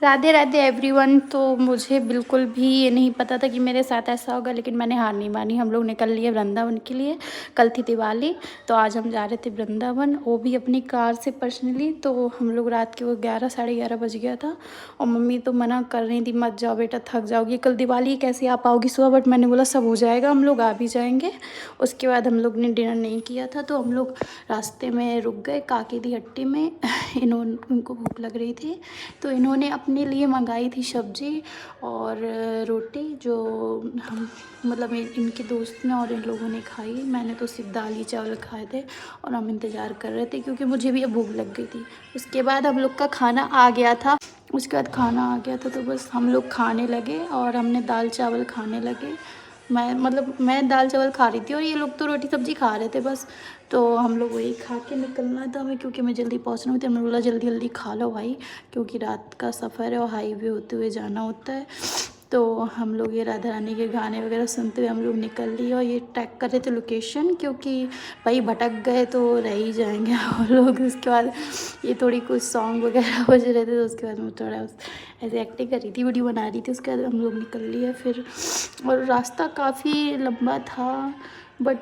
Radhe Radhe everyone. तो मुझे बिल्कुल भी ये नहीं पता था कि मेरे साथ ऐसा होगा, लेकिन मैंने हार नहीं मानी। हम लोग निकल लिए वृंदावन के लिए। कल थी दिवाली, तो आज हम जा रहे थे वृंदावन, वो भी अपनी कार से पर्सनली। तो हम लोग रात के वो 11 साढ़े 11 बज गया था, और मम्मी तो मना कर रही थी, मत जाओ बेटा, थक जाओगी, कल दिवाली कैसे आ पाओगी सुबह। बट मैंने बोला सब हो जाएगा, हम लोग आ भी जाएंगे। उसके बाद हम लोग ने डिनर नहीं किया था, तो हम लोग रास्ते में रुक गए काकी दी हट्टी में। उनको भूख लग रही थी, तो इन्होंने अपने लिए मंगाई थी सब्जी और रोटी, जो हम मतलब इनके दोस्त ने और इन लोगों ने खाई। मैंने तो सिर्फ दाल ही चावल खाए थे, और हम इंतज़ार कर रहे थे क्योंकि मुझे भी अब भूख लग गई थी। उसके बाद हम लोग का खाना आ गया था। तो बस हम लोग खाने लगे, और हमने दाल चावल खाने लगे। मैं दाल चावल खा रही थी, और ये लोग तो रोटी सब्जी खा रहे थे बस। तो हम लोग वही खा के निकलना था हमें, क्योंकि मैं जल्दी पहुंचना थी। हमने बोला जल्दी जल्दी खा लो भाई, क्योंकि रात का सफ़र है और हाईवे होते हुए जाना होता है। तो हम लोग ये राधा रानी के गाने वगैरह सुनते हुए हम लोग निकल लिए, और ये ट्रैक कर रहे थे लोकेशन, क्योंकि भाई भटक गए तो रह ही जाएंगे हम लोग। उसके बाद ये थोड़ी कुछ सॉन्ग वगैरह बज रहे थे, तो उसके बाद मैं थोड़ा ऐसे एक्टिंग कर रही थी, वीडियो बना रही थी। उसके बाद हम लोग निकल लिए फिर, और रास्ता काफ़ी लंबा था, बट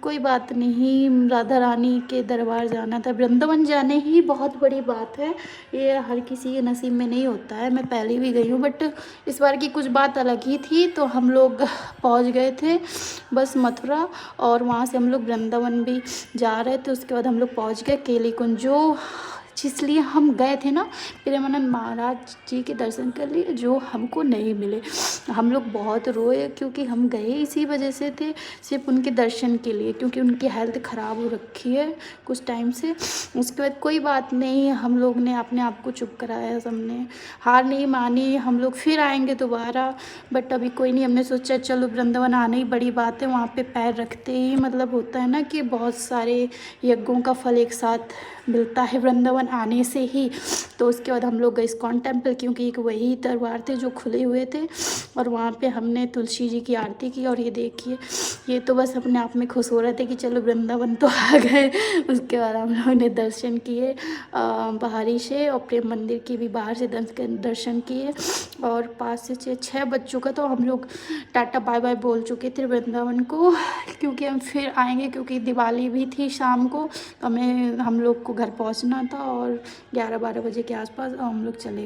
कोई बात नहीं। राधा रानी के दरबार जाना था, वृंदावन जाने ही बहुत बड़ी बात है। ये हर किसी के नसीब में नहीं होता है। मैं पहले भी गई हूँ, बट इस बार की कुछ बात अलग ही थी। तो हम लोग पहुँच गए थे बस मथुरा, और वहाँ से हम लोग वृंदावन भी जा रहे थे। उसके बाद हम लोग पहुँच गए केली कुंज, जो जिसलिए हम गए थे ना, प्रेमानंद महाराज जी के दर्शन कर लिए, जो हमको नहीं मिले। हम लोग बहुत रोए, क्योंकि हम गए इसी वजह से थे, सिर्फ उनके दर्शन के लिए, क्योंकि उनकी हेल्थ ख़राब हो रखी है कुछ टाइम से। उसके बाद कोई बात नहीं, हम लोग ने अपने आप को चुप कराया, सबने हार नहीं मानी। हम लोग फिर आएंगे दोबारा, बट अभी कोई नहीं। हमने सोचा चलो वृंदावन आना ही बड़ी बात है, वहाँ पे पैर रखते ही मतलब होता है ना कि बहुत सारे यज्ञों का फल एक साथ मिलता है वृंदावन आने से ही। तो उसके बाद हम लोग गए इस्कॉन टेम्पल, क्योंकि एक वही दरबार थे जो खुले हुए थे, और वहाँ पे हमने तुलसी जी की आरती की। और ये देखिए, ये तो बस अपने आप में खुश हो रहे थे कि चलो वृंदावन तो आ गए। उसके बाद हम लोगों ने दर्शन किए बाहरी से, और प्रेम मंदिर की भी बाहर से दर्शन किए। और 5 से 6 बच्चों का तो हम लोग टाटा बाय बाय बोल चुके थे वृंदावन को, क्योंकि हम फिर आएंगे, क्योंकि दिवाली भी थी शाम को। तो हम लोग को घर पहुंचना था, और 11-12 बजे के आसपास हम लोग चले गए।